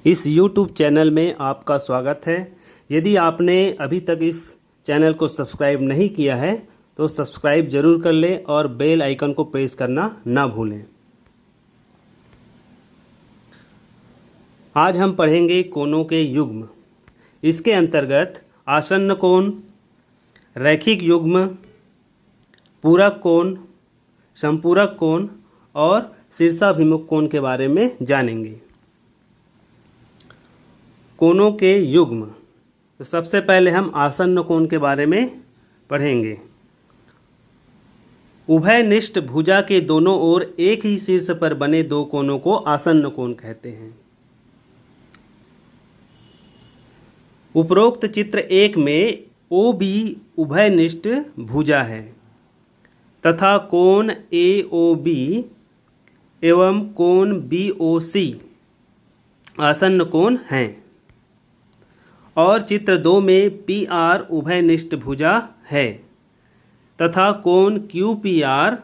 इस YouTube channel में आपका स्वागत है। यदि आपने अभी तक इस चैनल को सब्सक्राइब नहीं किया है तो सब्सक्राइब ज़रूर कर लें और बेल आइकन को प्रेस करना ना भूलें। आज हम पढ़ेंगे कोणों के युग्म। इसके अंतर्गत आसन्न कोण, रैखिक युग्म, पूरक कोण, संपूरक कोण और शीर्षाभिमुख कोण के बारे में जानेंगे। कोणों के युग्म। तो सबसे पहले हम आसन्न कोण के बारे में पढ़ेंगे। उभयनिष्ठ भुजा के दोनों ओर एक ही शीर्ष पर बने दो कोणों को आसन्न कोण कहते हैं। उपरोक्त चित्र 1 में OB उभयनिष्ठ भुजा है तथा कोण AOB एवं कोण BOC आसन्न कोण हैं, और चित्र 2 में PR उभयनिष्ठ भुजा है तथा कोण QPR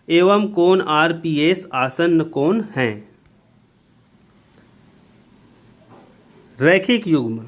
एवं कोण RPS आसन्न कोण हैं। रैखिक युग्म।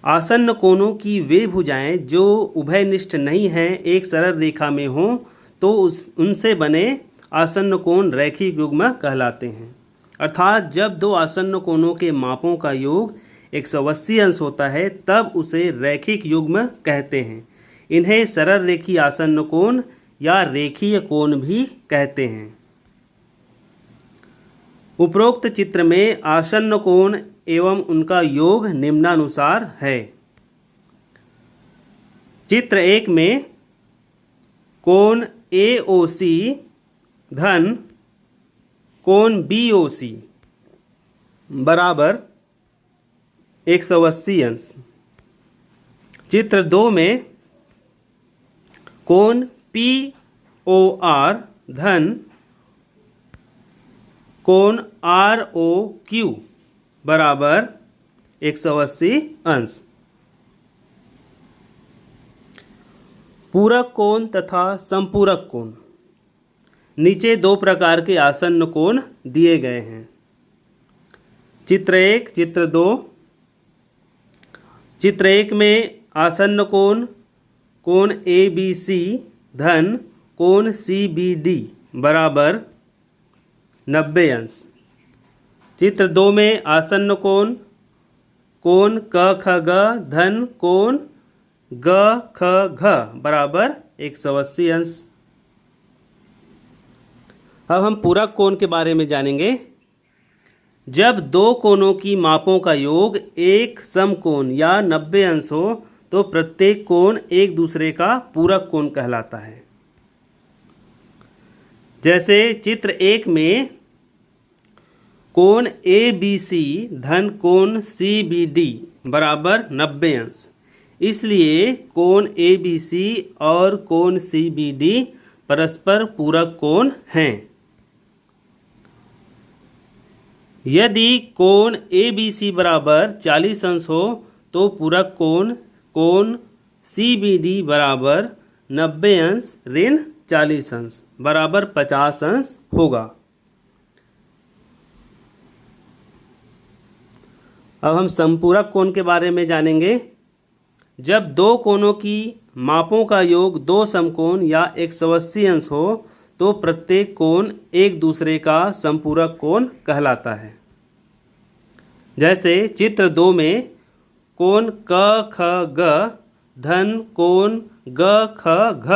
आसन्न कोणों की वे भुजाएं जो उभयनिष्ठ नहीं हैं, एक सरल रेखा में हों तो उनसे बने आसन्न कोण रैखिक युग्म कहलाते हैं। अर्थात जब दो आसन्न कोणों के मापों का योग 180 अंश होता है तब उसे रैखिक युग्म कहते हैं। इन्हें सरल रेखीय आसन्न कोण या रेखीय कोण भी कहते हैं। उपरोक्त चित्र में आसन्न कोण एवं उनका योग निम्नानुसार है। चित्र 1 में कोण AOC धन कोण BOC बराबर 180 अंश। चित्र 2 में कोण POR धन कोण ROQ बराबर 180 अंश। पूरक कोण तथा संपूरक कोण। नीचे दो प्रकार के आसन्न कोण दिए गए हैं। चित्र 1, चित्र 2। चित्र 1 में आसन्न कोण कोण ABC धन कोण CBD बराबर 90 अंश। चित्र 2 में आसन्न कोण कोण KXG धन कोण GXG बराबर 180 अंश। अब हम पूरक कोण के बारे में जानेंगे। जब दो कोणों की मापों का योग एक समकोण या 90 अंश हो तो प्रत्येक कोण एक दूसरे का पूरक कोण कहलाता है। जैसे चित्र 1 में कोण ABC धन कोण CBD बराबर 90 अंश। इसलिए कोण ABC और कोण CBD परस्पर पूरक कोण हैं। यदि कोण ABC बराबर 40 अंश हो तो पूरक कोण कोण CBD बराबर 90 अंश ऋण 40 अंश बराबर 50 अंश होगा। अब हम संपूरक कोण के बारे में जानेंगे। जब दो कोणों की मापों का योग दो समकोण या 180 अंश हो तो प्रत्येक कोण एक दूसरे का संपूरक कोण कहलाता है। जैसे चित्र 2 में कोण KXG धन कोण GXG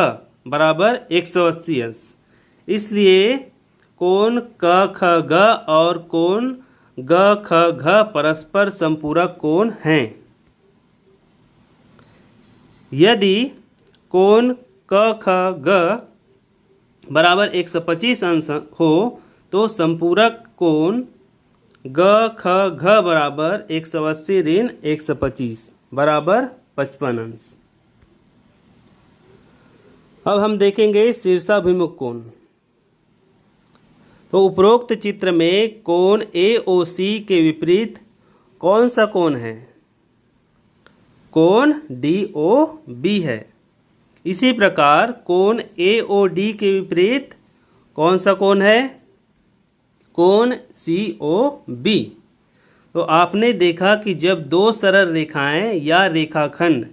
बराबर 180 अंश। इसलिए कोण KXG और कोण GXG परस्पर संपूरक कोण हैं। यदि कोण KXG बराबर 125 अंश हो तो संपूरक कोण GXG बराबर 180 ऋण 125 बराबर 55 अंश। अब हम देखेंगे शीर्षाभिमुख कोण। तो उपरोक्त चित्र में कोण AOC के विपरीत कौन सा कोण है? कोण DOB है। इसी प्रकार कोण AOD के विपरीत कौन सा कोण है? कोण COB। तो आपने देखा कि जब दो सरल रेखाएं या रेखाखंड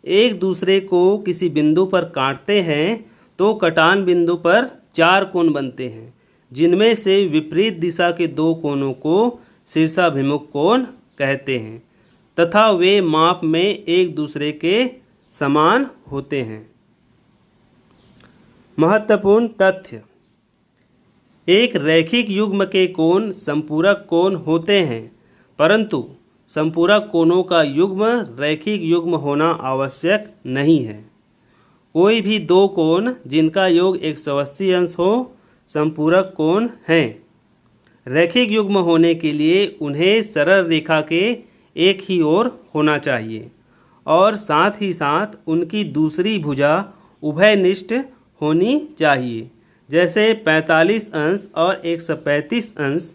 एक दूसरे को किसी बिंदु पर काटते हैं तो कटान बिंदु पर चार कोण बनते हैं, जिनमें से विपरीत दिशा के दो कोणों को शीर्षाभिमुख कोण कहते हैं तथा वे माप में एक दूसरे के समान होते हैं। महत्वपूर्ण तथ्य: एक रैखिक युग्म के कोण संपूरक कोण होते हैं, परंतु संपूरक कोणों का युग्म रैखिक युग्म होना आवश्यक नहीं है। कोई भी दो कोण जिनका योग 180 अंश हो संपूरक कोण हैं। रैखिक युग्म होने के लिए उन्हें सरल रेखा के एक ही ओर होना चाहिए और साथ ही साथ उनकी दूसरी भुजा उभयनिष्ठ होनी चाहिए। जैसे 45 अंश और 135 अंश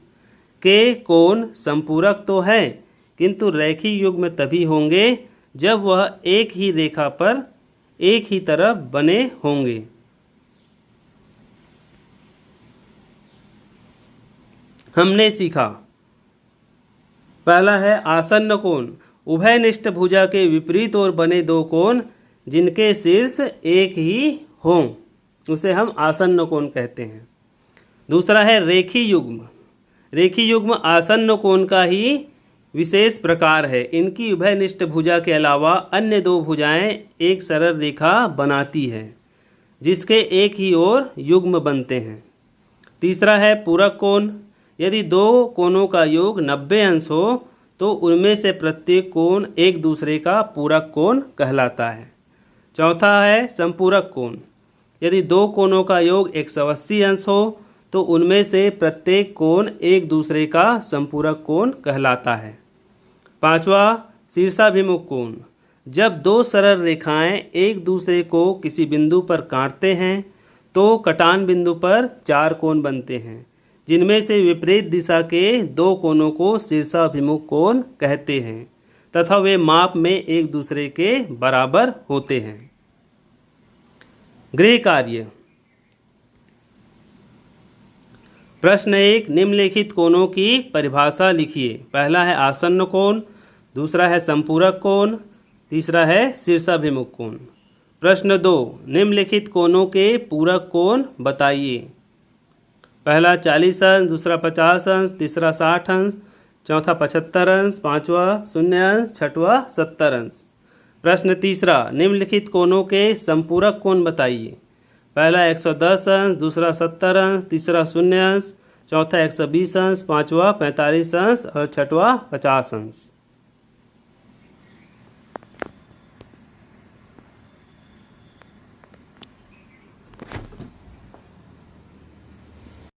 के कोण संपूरक तो हैं, किंतु रैखिक युग्म तभी होंगे जब वह एक ही रेखा पर एक ही तरफ बने होंगे। हमने सीखा, पहला है आसन्न कोण, उभयनिष्ठ भुजा के विपरीत ओर बने दो कोण जिनके शीर्ष एक ही हों, उसे हम आसन्न कोण कहते हैं। दूसरा है रेखी युग्म। रेखी युग्म आसन्न कोण का ही विशेष प्रकार है। इनकी उभयनिष्ठ भुजा के अलावा अन्य दो भुजाएं एक सरल रेखा बनाती है जिसके एक ही ओर युग्म बनते हैं। तीसरा है पूरक कोण। यदि दो कोणों का योग 90 अंश हो तो उनमें से प्रत्येक कोण एक दूसरे का पूरक कोण कहलाता है। चौथा है संपूरक कोण। यदि दो कोणों का योग 180 अंश हो तो उनमें से प्रत्येक कोण एक दूसरे का संपूरक कोण कहलाता है। पांचवा शीर्षाभिमुख कोण। जब दो सरल रेखाएं एक दूसरे को किसी बिंदु पर काटते हैं तो कटान बिंदु पर चार कोण बनते हैं, जिनमें से विपरीत दिशा के दो कोणों को शीर्षाभिमुख कोण कहते हैं तथा वे माप में एक दूसरे के बराबर होते हैं। गृह कार्य। प्रश्न 1, निम्नलिखित कोणों की परिभाषा लिखिए। पहला है आसन्न कोण, दूसरा है संपूरक कोण, तीसरा है शीर्षाभिमुख कोण। प्रश्न 2, निम्नलिखित कोणों के पूरक कोण बताइए। पहला 40 अंश, दूसरा 50 अंश, तीसरा 60 अंश, चौथा 75 अंश, पांचवा 0 अंश, छठवा 70 अंश। प्रश्न तीसरा, निम्नलिखित कोणों के संपूरक कोण बताइए। पहला 110 अंश, दूसरा 70 अंश, तीसरा 0 अंश, चौथा 120 अंश, पांचवा 45 अंश और छठवा 50 अंश।